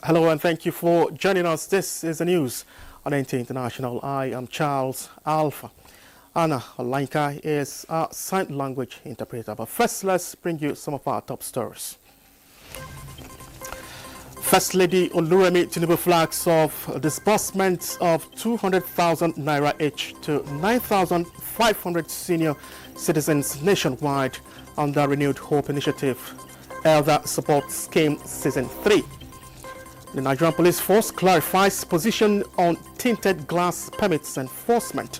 Hello and thank you for joining us. This is the news on NT International. I am Charles Alpha. Anna Olanka is our sign language interpreter. But first, let's bring you some of our top stories. First Lady Oluremi Tinubu flags off disbursement of 200,000 naira each to 9,500 senior citizens nationwide under Renewed Hope Initiative Elder Support Scheme Season 3. The Nigerian Police Force clarifies position on tinted glass permits enforcement.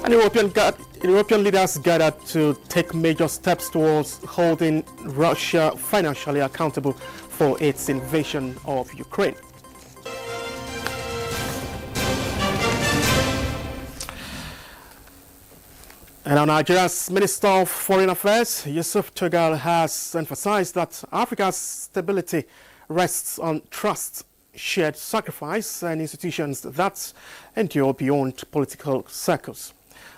And European leaders gathered to take major steps towards holding Russia financially accountable for its invasion of Ukraine. And now Nigeria's Minister of Foreign Affairs, Yusuf Tugal, has emphasized that Africa's stability rests on trust, shared sacrifice, and institutions that endure beyond political circles.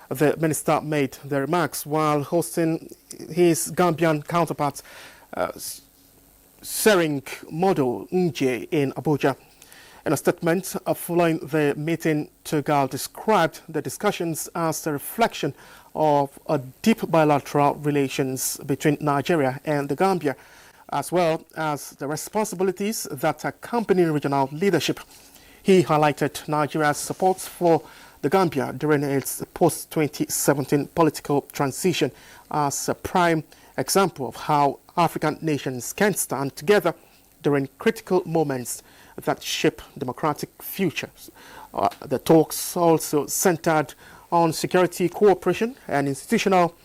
The minister made the remarks while hosting his Gambian counterpart, Sering Modo Nje, in Abuja. In a statement following the meeting, Tugal described the discussions as a reflection of a deep bilateral relations between Nigeria and the Gambia, as well as the responsibilities that accompany regional leadership. He highlighted Nigeria's support for the Gambia during its post-2017 political transition as a prime example of how African nations can stand together during critical moments that shape democratic futures. The talks also centered on security cooperation and institutional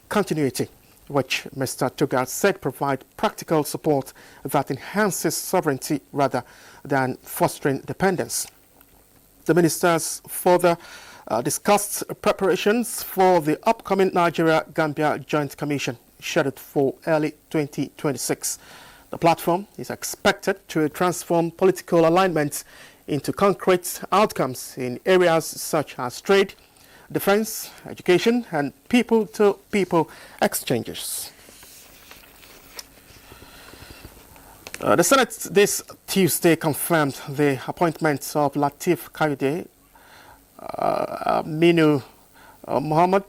continuity, which Mr. Tugal said provide practical support that enhances sovereignty rather than fostering dependence. The ministers further discussed preparations for the upcoming Nigeria-Gambia Joint Commission scheduled for early 2026. The platform is expected to transform political alignment into concrete outcomes in areas such as trade, defense, education, and people-to-people exchanges. The Senate this Tuesday confirmed the appointment of Lateef Kayode, Minu Mohammed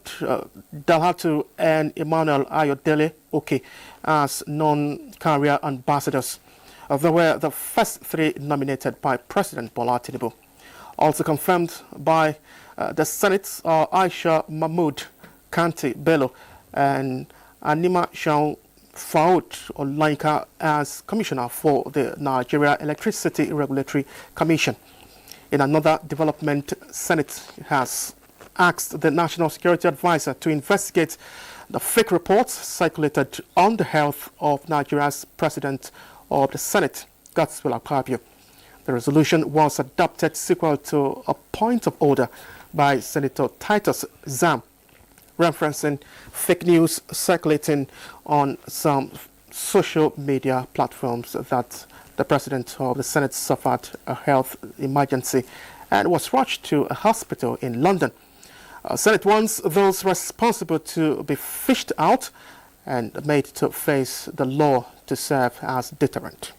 Dalhatu, and Emmanuel Ayodele Oke as non-career ambassadors. They were the first three nominated by President Bola Tinubu. Also confirmed by the Senate are Aisha Mahmood Kanti Bello and Anima Shaun Faoud Olanka as Commissioner for the Nigeria Electricity Regulatory Commission. In another development, Senate has asked the National Security Advisor to investigate the fake reports circulated on the health of Nigeria's President of the Senate, Godswill Akpabio. The resolution was adopted sequel to a point of order by Senator Titus Zam, referencing fake news circulating on some social media platforms that the President of the Senate suffered a health emergency and was rushed to a hospital in London. Senate wants those responsible to be fished out and made to face the law to serve as deterrent.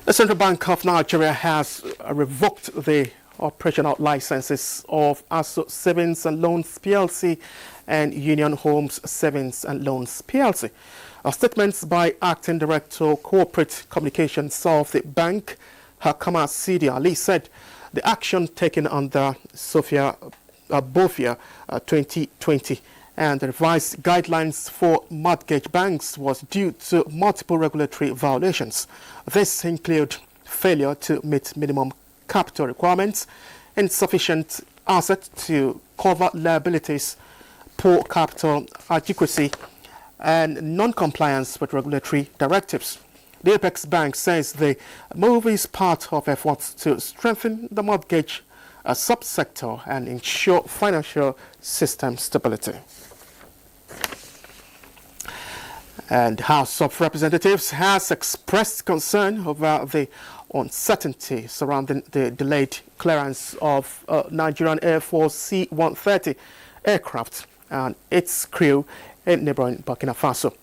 The Central Bank of Nigeria has revoked the operational licenses of ASO Savings and Loans PLC and Union Homes Savings and Loans PLC. Statements by Acting Director Corporate Communications of the bank, Hakama Sidi Ali, said the action taken under Bofia 2020 and the revised guidelines for mortgage banks was due to multiple regulatory violations. This include failure to meet minimum capital requirements, insufficient assets to cover liabilities, poor capital adequacy, and non-compliance with regulatory directives. The Apex Bank says the move is part of efforts to strengthen the mortgage subsector and ensure financial system stability. And the House of Representatives has expressed concern over the uncertainty surrounding the delayed clearance of Nigerian Air Force C-130 aircraft and its crew in neighboring Burkina Faso.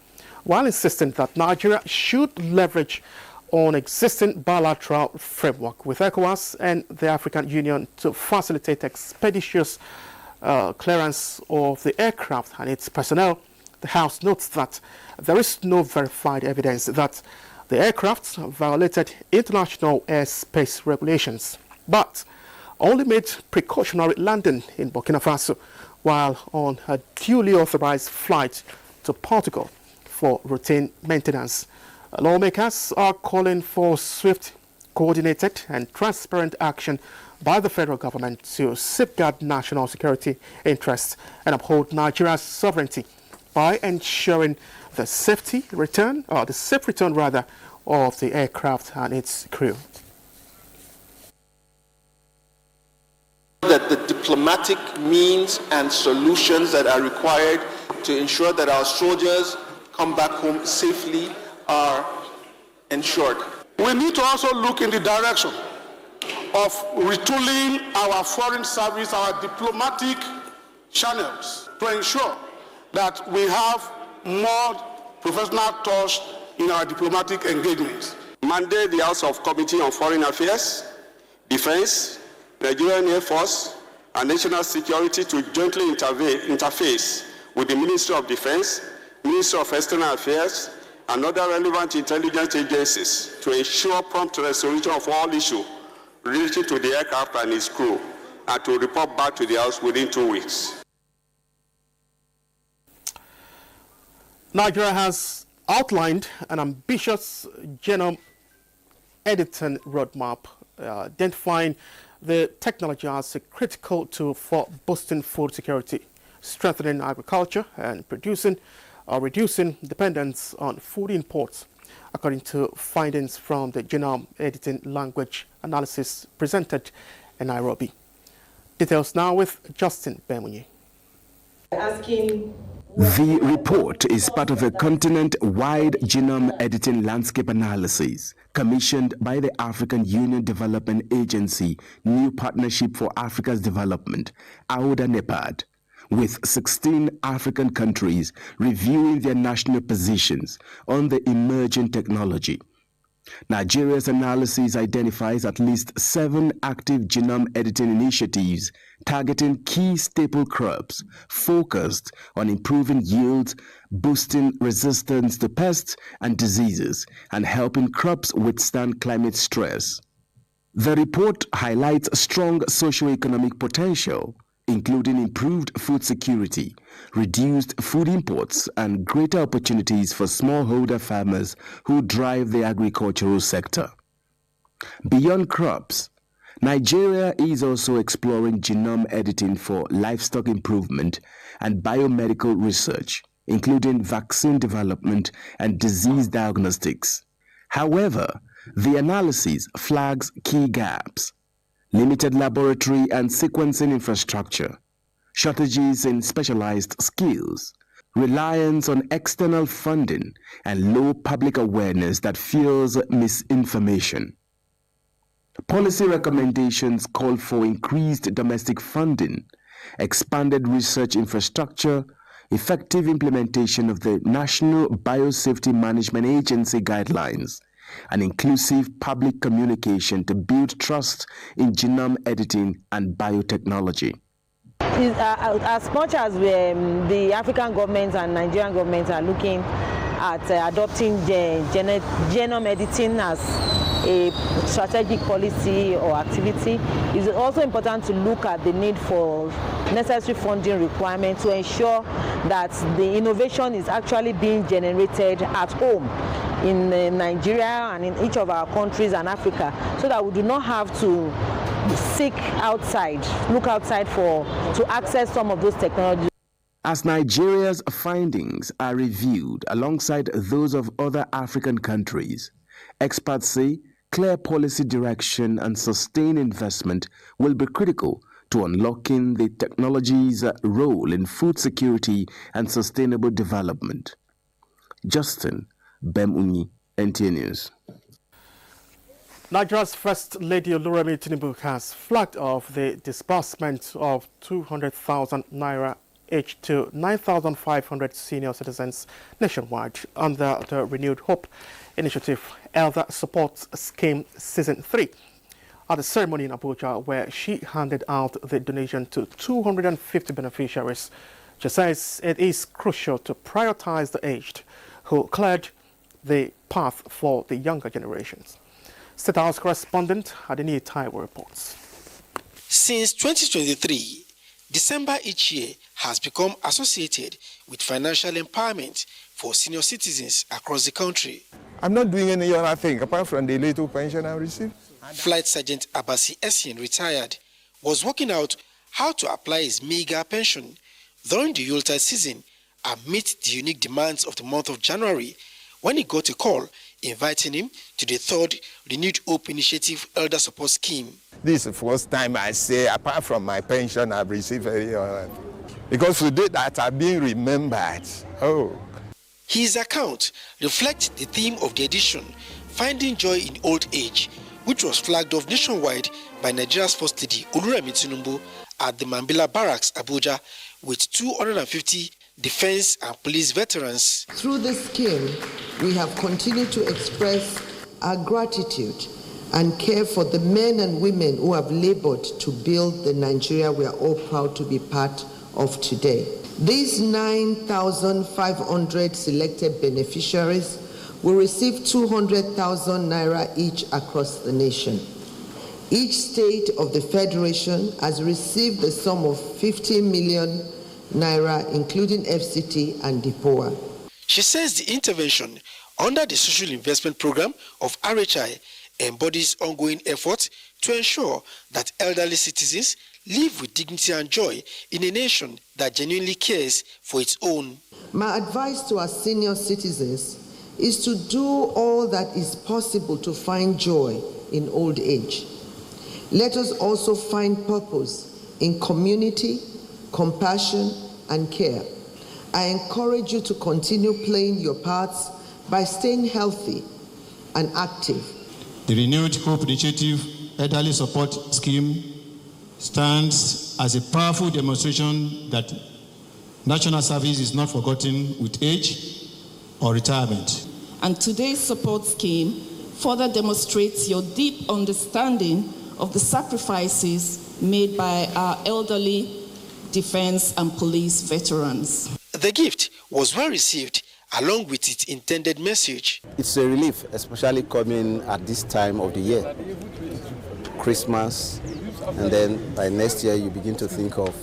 while insisting that Nigeria should leverage on existing bilateral framework with ECOWAS and the African Union to facilitate expeditious clearance of the aircraft and its personnel. The House notes that there is no verified evidence that the aircraft violated international airspace regulations, but only made precautionary landing in Burkina Faso while on a duly authorized flight to Portugal for routine maintenance. Lawmakers are calling for swift, coordinated and transparent action by the federal government to safeguard national security interests and uphold Nigeria's sovereignty by ensuring the safe return of the aircraft and its crew. That the diplomatic means and solutions that are required to ensure that our soldiers come back home safely are ensured. We need to also look in the direction of retooling our foreign service, our diplomatic channels, to ensure that we have more professional touch in our diplomatic engagements. Mandate the House of Committee on Foreign Affairs, Defense, Nigerian Air Force, and National Security to jointly interface with the Ministry of Defense, Ministry of External Affairs, and other relevant intelligence agencies to ensure prompt resolution of all issues related to the aircraft and its crew, and to report back to the House within 2 weeks. Nigeria has outlined an ambitious genome editing roadmap, identifying the technology as a critical tool for boosting food security, strengthening agriculture, and reducing dependence on food imports, according to findings from the genome editing language analysis presented in Nairobi. Details now with Justin Bemunyi. The report is part of a continent-wide genome editing landscape analysis commissioned by the African Union Development Agency New Partnership for Africa's Development, AUDA-NEPAD, with 16 African countries reviewing their national positions on the emerging technology. Nigeria's analysis identifies at least 7 active genome editing initiatives targeting key staple crops focused on improving yields, boosting resistance to pests and diseases, and helping crops withstand climate stress. The report highlights strong socio-economic potential, including improved food security, reduced food imports, and greater opportunities for smallholder farmers who drive the agricultural sector. Beyond crops, Nigeria is also exploring genome editing for livestock improvement and biomedical research, including vaccine development and disease diagnostics. However, the analysis flags key gaps: limited laboratory and sequencing infrastructure, shortages in specialized skills, reliance on external funding, and low public awareness that fuels misinformation. Policy recommendations call for increased domestic funding, expanded research infrastructure, effective implementation of the National Biosafety Management Agency guidelines, and inclusive public communication to build trust in genome editing and biotechnology. As much as the African governments and Nigerian governments are looking at adopting genome editing as a strategic policy or activity, it's also important to look at the need for necessary funding requirements to ensure that the innovation is actually being generated at home in Nigeria and in each of our countries and Africa, so that we do not have to look outside to access some of those technologies. As Nigeria's findings are reviewed alongside those of other African countries, experts say clear policy direction and sustained investment will be critical to unlocking the technology's role in food security and sustainable development. Justin Bemunyi, NTA News. Nigeria's First Lady Oluremi Tinubu has flagged off the disbursement of 200,000 naira each to 9,500 senior citizens nationwide under the Renewed Hope Initiative Elder Support Scheme Season 3. At the ceremony in Abuja, where she handed out the donation to 250 beneficiaries, she says it is crucial to prioritize the aged who cleared the path for the younger generations. State House correspondent Adeni Taiwo reports. Since 2023, December each year has become associated with financial empowerment for senior citizens across the country. I'm not doing any other thing apart from the little pension I receive. Flight Sergeant Abasi Essien, retired, was working out how to apply his meager pension during the Yuletide season and meet the unique demands of the month of January when he got a call inviting him to the third Renewed Hope Initiative Elder Support Scheme. This is the first time I say, apart from my pension, I've received any other. Because today that are being remembered. Oh. His account reflects the theme of the edition, Finding Joy in Old Age, which was flagged off nationwide by Nigeria's First Lady Oluremi Tinubu at the Mambila Barracks, Abuja, with 250 defense and police veterans. Through this scheme, we have continued to express our gratitude and care for the men and women who have labored to build the Nigeria we are all proud to be part of today. These 9,500 selected beneficiaries will receive 200,000 naira each across the nation. Each state of the Federation has received the sum of 50 million naira, including FCT and DIPOA. She says the intervention under the Social Investment Program of RHI embodies ongoing efforts to ensure that elderly citizens live with dignity and joy in a nation that genuinely cares for its own. My advice to our senior citizens is to do all that is possible to find joy in old age. Let us also find purpose in community, compassion, and care. I encourage you to continue playing your parts by staying healthy and active. The Renewed Hope Initiative Elderly Support Scheme stands as a powerful demonstration that national service is not forgotten with age or retirement. And today's support scheme further demonstrates your deep understanding of the sacrifices made by our elderly defense and police veterans. The gift was well received along with its intended message. It's a relief, especially coming at this time of the year, Christmas, and then by next year you begin to think of,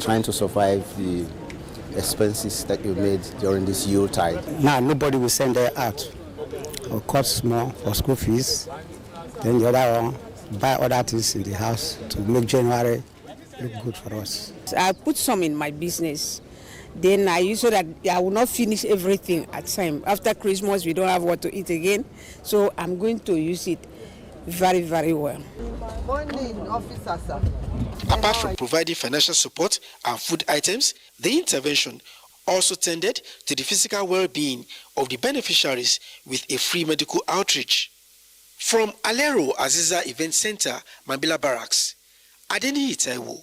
trying to survive the expenses that you made during this Yuletide. Now nobody will send her out or cost more for school fees. Then the other one, buy other things in the house to make January look good for us. I put some in my business. Then I use so that I will not finish everything at time. After Christmas, we don't have what to eat again. So I'm going to use it very, very well. Morning, officer, sir. Apart from providing financial support and food items, the intervention also tended to the physical well-being of the beneficiaries with a free medical outreach. From Alero Aziza Event Center, Mambila Barracks, Adeni Taiwo,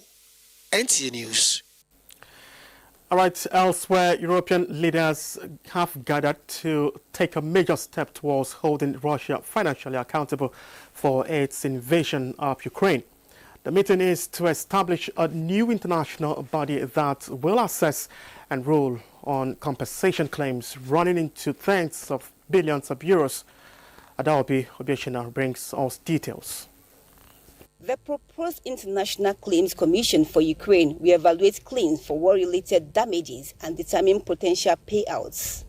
NTA News. All right, elsewhere, European leaders have gathered to take a major step towards holding Russia financially accountable for its invasion of Ukraine. The meeting is to establish a new international body that will assess and rule on compensation claims running into tens of billions of euros. Adaobi Obieshina brings us details. The proposed International Claims Commission for Ukraine will evaluate claims for war-related damages and determine potential payouts.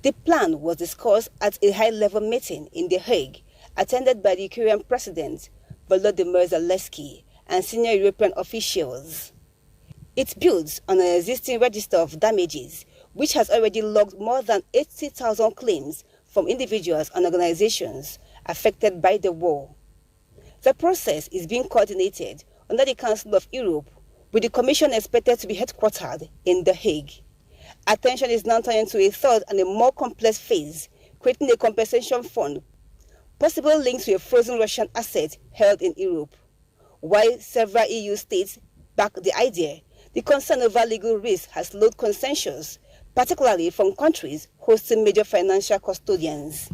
The plan was discussed at a high-level meeting in The Hague, attended by the Ukrainian President Volodymyr Zelensky and senior European officials. It builds on an existing register of damages, which has already logged more than 80,000 claims from individuals and organizations affected by the war. The process is being coordinated under the Council of Europe, with the Commission expected to be headquartered in The Hague. Attention is now turning to a third and a more complex phase, creating a compensation fund, possible links to a frozen Russian asset held in Europe. While several EU states back the idea, The concern over legal risk has slowed consensus, particularly from countries hosting major financial custodians.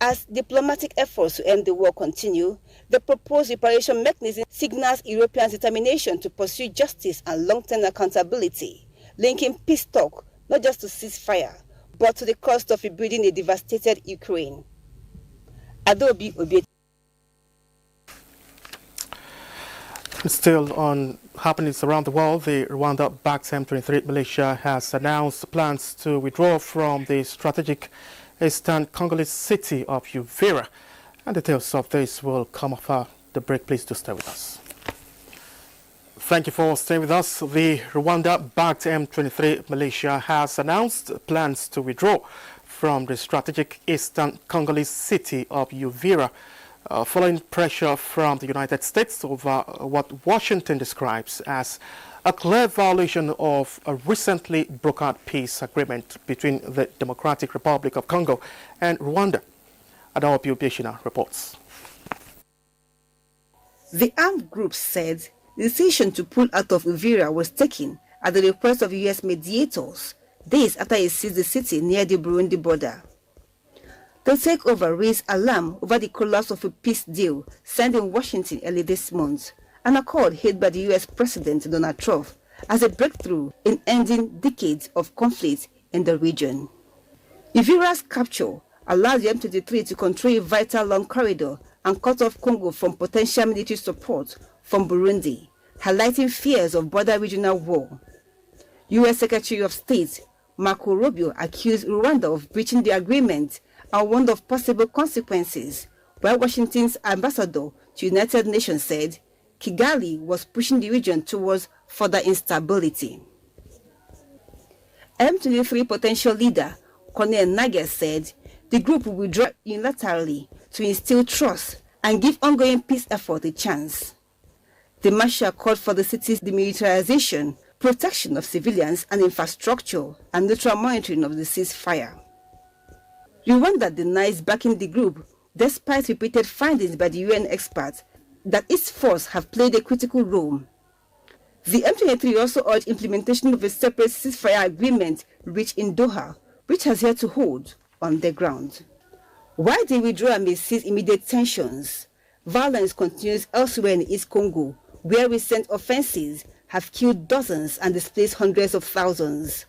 As diplomatic efforts to end the war continue, the proposed reparation mechanism signals Europeans' determination to pursue justice and long-term accountability, linking peace talk not just to ceasefire, but to the cost of rebuilding a devastated Ukraine. Adobe Obiet. Still on happenings around the world, the Rwanda-backed M23 militia has announced plans to withdraw from the strategic eastern Congolese city of Uvira. And details of this will come after the break. Please do stay with us. Thank you for staying with us. The Rwanda-backed M23 militia has announced plans to withdraw from the strategic eastern Congolese city of Uvira, following pressure from the United States over what Washington describes as a clear violation of a recently brokered peace agreement between the Democratic Republic of Congo and Rwanda. Adaopi Obieshina reports. The armed group said the decision to pull out of Uvira was taken at the request of U.S. mediators, days after it seized the city near the Burundi border. The takeover raised alarm over the collapse of a peace deal signed in Washington early this month, an accord hailed by the U.S. President Donald Trump as a breakthrough in ending decades of conflict in the region. Uvira's capture allowed the M23 to control a vital long corridor and cut off Congo from potential military support from Burundi, highlighting fears of border regional war. U.S. Secretary of State Marco Rubio accused Rwanda of breaching the agreement and warned of possible consequences, while Washington's ambassador to United Nations said Kigali was pushing the region towards further instability. M23 potential leader Colonel Nagel said the group will withdraw unilaterally to instill trust and give ongoing peace effort a chance. The marshal called for the city's demilitarization, protection of civilians and infrastructure, and neutral monitoring of the ceasefire. Rwanda denies backing the group, despite repeated findings by the UN experts that its force have played a critical role. The M23 also urged implementation of a separate ceasefire agreement reached in Doha, which has yet to hold on the ground. While the withdrawal may cease immediate tensions, violence continues elsewhere in East Congo, where recent offensives have killed dozens and displaced hundreds of thousands,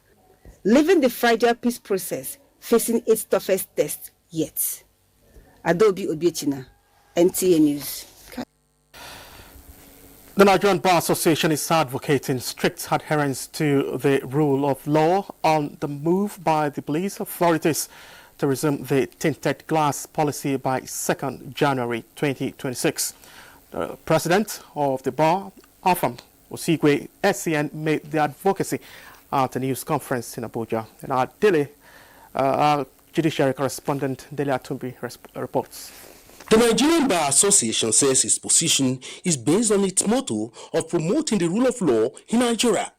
leaving the fragile peace process facing its toughest test yet. Adobe Obiechina, NTA News. The Nigerian Bar Association is advocating strict adherence to the rule of law on the move by the police authorities to resume the tinted glass policy by 2nd January 2026. The president of the bar, Afam Osigwe SCN, made the advocacy at a news conference in Abuja. And our judiciary correspondent Dele Atumbi reports. The Nigerian Bar Association says its position is based on its motto of promoting the rule of law in Nigeria.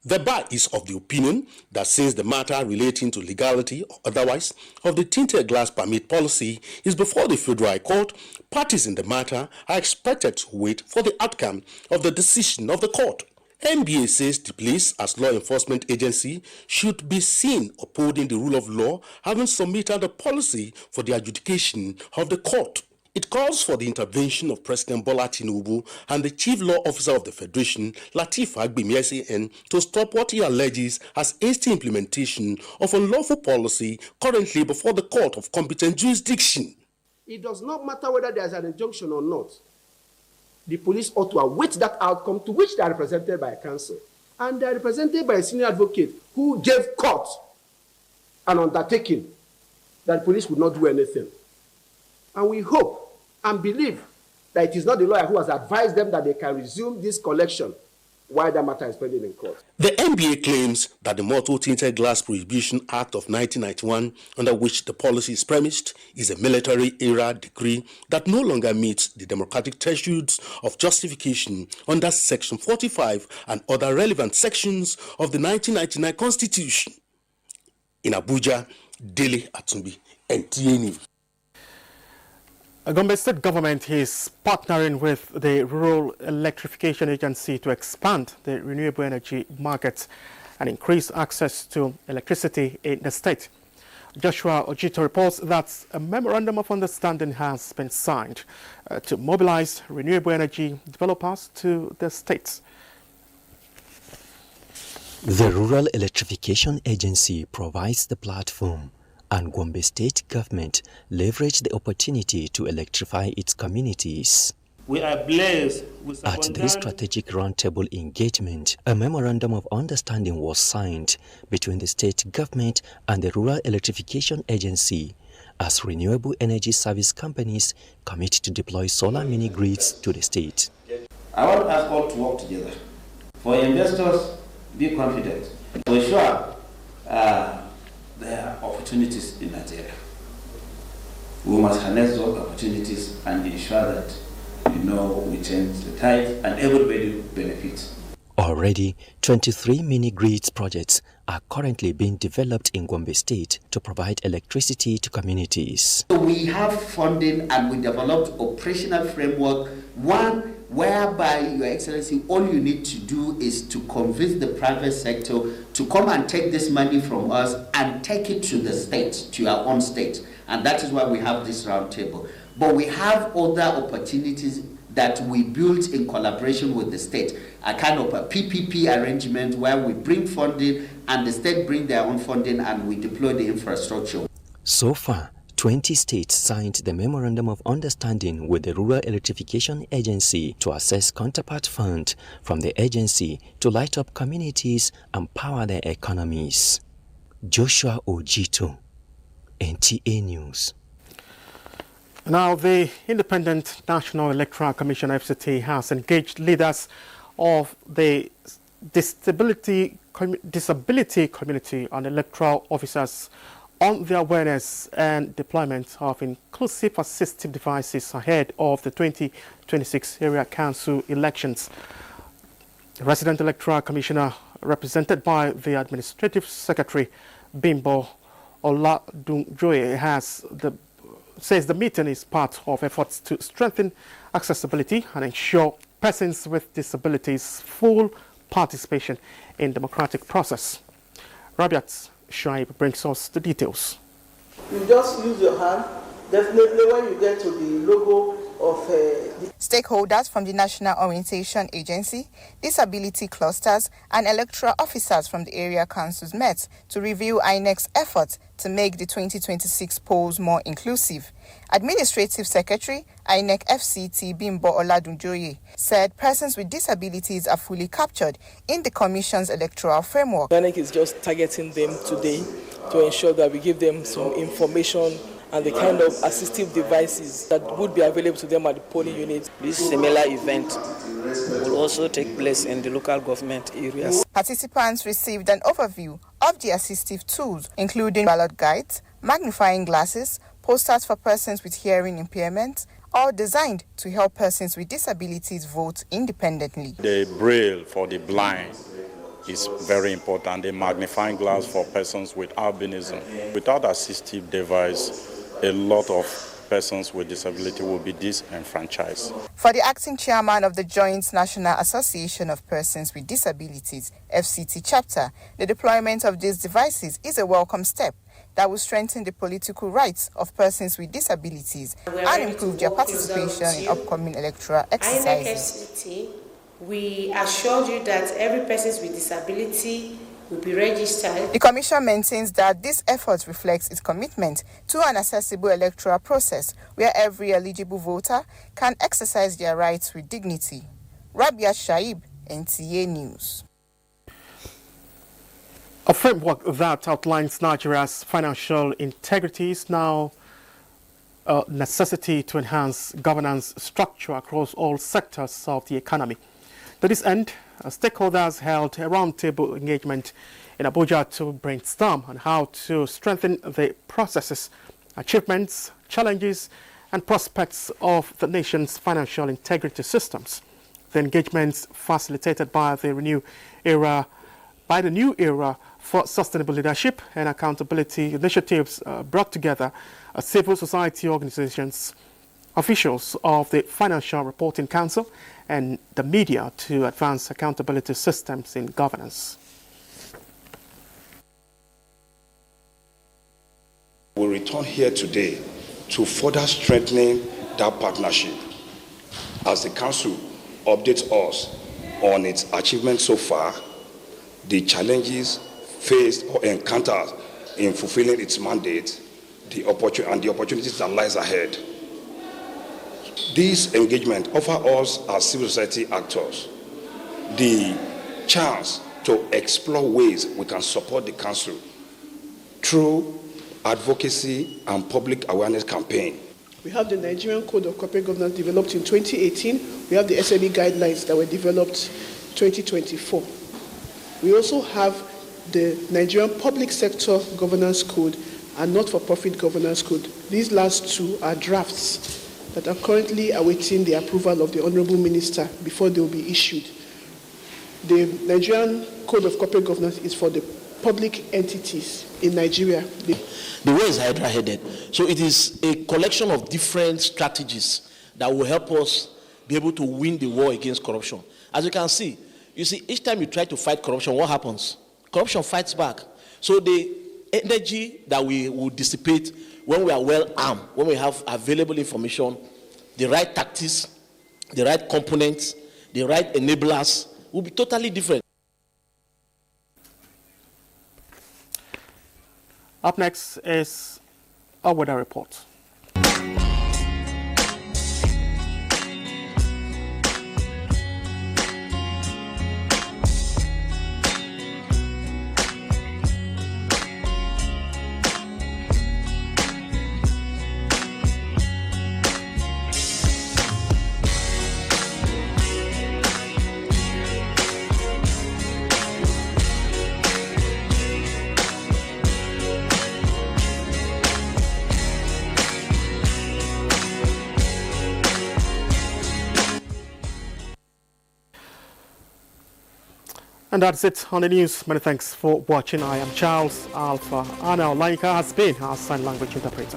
The bar is of the opinion that since the matter relating to legality or otherwise of the tinted glass permit policy is before the Federal High Court, parties in the matter are expected to wait for the outcome of the decision of the court. NBA says the police as law enforcement agency should be seen upholding the rule of law, having submitted the policy for the adjudication of the court. It calls for the intervention of President Bola Tinubu and the Chief Law Officer of the Federation, Lateef Fagbemi SAN, to stop what he alleges as hasty implementation of unlawful policy currently before the court of competent jurisdiction. It does not matter whether there is an injunction or not. The police ought to await that outcome, to which they are represented by a counsel. And they are represented by a senior advocate who gave court an undertaking that the police would not do anything. And we hope and believe that it is not the lawyer who has advised them that they can resume this collection while the matter is pending in court. The NBA claims that the Motor Tinted Glass Prohibition Act of 1991, under which the policy is premised, is a military-era decree that no longer meets the democratic thresholds of justification under Section 45 and other relevant sections of the 1999 Constitution. In Abuja, Dele Atumbi, NTA News. Gombe State government is partnering with the Rural Electrification Agency to expand the renewable energy market and increase access to electricity in the state. Joshua Ojito reports that a memorandum of understanding has been signed to mobilize renewable energy developers to the state. The Rural Electrification Agency provides the platform, and Gombe State government leveraged the opportunity to electrify its communities. We are blessed with At this strategic roundtable engagement, a memorandum of understanding was signed between the state government and the Rural Electrification Agency as renewable energy service companies commit to deploy solar mini-grids to the state. I want us all to work together. For investors, be confident. For sure, there are opportunities in Nigeria. We must harness those opportunities and ensure that we change the tide and everybody benefits. Already, 23 mini-grids projects are currently being developed in Gombe State to provide electricity to communities. So we have funding and we developed operational framework, one whereby, Your Excellency, all you need to do is to convince the private sector to come and take this money from us and take it to the state, to our own state. And that is why we have this roundtable. But we have other opportunities that we built in collaboration with the state, a kind of a PPP arrangement where we bring funding and the state bring their own funding and we deploy the infrastructure. So far, 20 states signed the Memorandum of Understanding with the Rural Electrification Agency to access counterpart funds from the agency to light up communities and power their economies. Joshua Ojito, NTA News. Now, the Independent National Electoral Commission, FCT, has engaged leaders of the disability community and electoral officers on the awareness and deployment of inclusive assistive devices ahead of the 2026 Area Council elections. The Resident Electoral Commissioner, represented by the Administrative Secretary, Bimbo Oladunjoye, says the meeting is part of efforts to strengthen accessibility and ensure persons with disabilities full participation in democratic process. Rabiat Shaib brings us the details. You just use your hand. Definitely when you get to the logo of Stakeholders from the National Orientation Agency, disability clusters and electoral officers from the area councils met to review INEC's efforts to make the 2026 polls more inclusive. Administrative Secretary, INEC FCT Bimbo Oladunjoye, said persons with disabilities are fully captured in the Commission's electoral framework. INEC is just targeting them today to ensure that we give them some information and the kind of assistive devices that would be available to them at the polling units. This similar event will also take place in the local government areas. Participants received an overview of the assistive tools, including ballot guides, magnifying glasses, posters for persons with hearing impairment, all designed to help persons with disabilities vote independently. The braille for the blind is very important, the magnifying glass for persons with albinism. Without assistive device, a lot of persons with disability will be disenfranchised. For the acting chairman of the Joint National Association of Persons with Disabilities, FCT chapter, the deployment of these devices is a welcome step that will strengthen the political rights of persons with disabilities and improve their participation in upcoming electoral exercises. FCT, we assured you that every person with disability will be registered. The Commission maintains that this effort reflects its commitment to an accessible electoral process where every eligible voter can exercise their rights with dignity. Rabia Shaib, NTA News. A framework that outlines Nigeria's financial integrity is now a necessity to enhance governance structure across all sectors of the economy. To this end, stakeholders held a roundtable engagement in Abuja to brainstorm on how to strengthen the processes, achievements, challenges, and prospects of the nation's financial integrity systems. The engagements, facilitated by the new era for sustainable leadership and accountability initiatives, brought together civil society organizations, officials of the Financial Reporting Council and the media to advance accountability systems in governance. We return here today to further strengthening that partnership as the Council updates us on its achievements so far, the challenges faced or encountered in fulfilling its mandate, the opportunities that lies ahead. This engagement offers us as civil society actors the chance to explore ways we can support the Council through advocacy and public awareness campaign. We have the Nigerian Code of Corporate Governance developed in 2018. We have the SME guidelines that were developed 2024. We also have the Nigerian Public Sector Governance Code and Not-for-Profit Governance Code. These last two are drafts that are currently awaiting the approval of the Honorable Minister before they will be issued. The Nigerian Code of Corporate Governance is for the public entities in Nigeria. The war is hydra-headed. So it is a collection of different strategies that will help us be able to win the war against corruption. As you can see, each time you try to fight corruption, what happens? Corruption fights back. So the energy that we will dissipate when we are well armed, when we have available information, the right tactics, the right components, the right enablers will be totally different. Up next is a weather report. And that's it on the news. Many thanks for watching. I am Charles Alpha. Anna Olaika has been our sign language interpreter.